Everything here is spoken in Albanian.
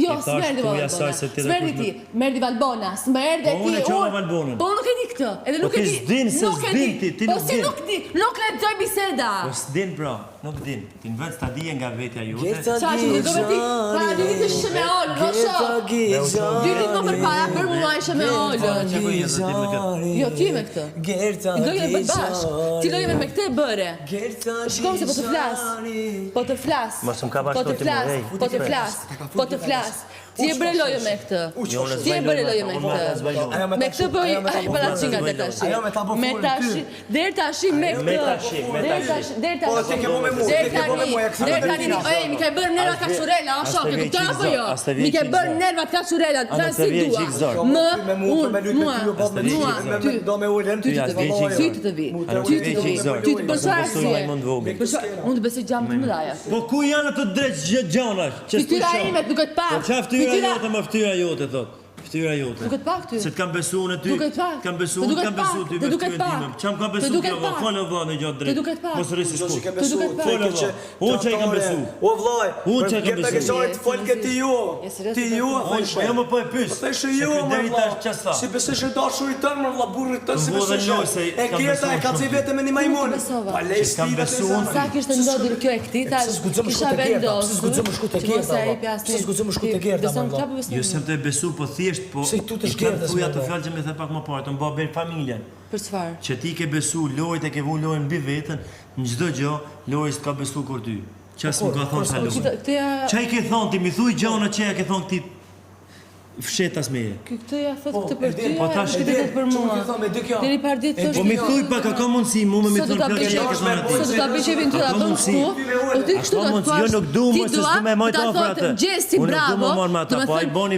Jo, s'merdi Valbona. S'merdi ti, merdi Valbona, s'merde ti. Unë e qova Valbonën. Po nuk e di këtë. Edhe nuk e di. s'din se s'din ti, ti Po nuk si din. nuk di, nuk lexoj biseda. Po s'din pra, nuk din. Ti në vend s'ta dije nga vetja jote. Çfarë do të di? Para di të shme ol, no shoh. Dy ditë më përpara për mua ishte me olën. Jo, ti me këtë. Do jemi bëj bashk. Ti do jemi me këtë e bëre. Shikoj se po të flas. Po të flas. Mos më ka bashkë ti më. Po të flas. Po të flas. Ti e bëre lojë me këtë. Ti e bëre lojë me këtë. Me këtë bëj ai para çinga deri tash. Me tash, deri tash me këtë. Deri tash. Po ti ke më mua, ti ke më mua, Deri tani, ej, mi ke bërë nerva kaçurela, a shoh, e kupton apo jo? Mi ke bërë nerva kaçurela, ta si dua. Ty do me ulën ty të vi. Ty të vi. Ty të bësh arsye. Unë të besoj gjam të mëdha. Po ku janë ato drejtë gjana? Fytyra ime duket pak. Po çfarë fytyra jote më fytyra jote thot. Fytyra jote. Duket pak ty. Se të kam besuar në ty. Duket pak. Kam besuar, kam besuar ty. Të duket pak. Çam kam besuar ti, falë vënë gjatë drejt. Të duket pak. Mos rrisi Do skuq. që ke besu, Folë vë. Unë çaj kam besuar. O vllai, Unë çaj kam ke besuar. të fol ke ti ju. Ti ju, Jo më po e pyes. Theshë ju, deri tash çfarë tha? si besosh e dashurit tën, më vlla burrit tën, si Po, dhe besosh. njoj se E kam kjeta e besuar ka shumë. si vetëm me një majmun. besova. Pa lej Kam stiva besuar. Sa kishte ndodhur kjo e këtij, ta kisha vendosur. Pse zguxojmë shku te kerta? Pse zguxojmë shku te kerta? Beson çfarë po beson? Jo sem të besu, po thjesht po. Pse tu të shkerdhës, Thuaj ato vëlla? fjalë që më the pak më parë, të mba bën familjen. Për çfarë? Që ti ke besu lojët e ke vu lojën mbi veten, në çdo gjë, lojë s'ka besu kur ty. Ças më ka thonë sa lojë. Këtë ja Çai ke thonë ti, mi thuj gjona që ja ke thonë ti fshetas me je. këtë ja thot këtë për ty. po tash këtë e vetë për mua. Deri par ditë thosh. Po mi thuj pak, a ka mundësi mu me Sot do thonë ta fjalë që ja ke thonë bëj. Sot do ta ti. bëj evin ty Ka atë mundësi. shku. Po ti kështu do të Jo nuk du, Ti mos dua s'du me majt ta afër thotë, atë. Gjesti, Unë nuk du bravo. më marr me ata, Do me po ai thënë, boni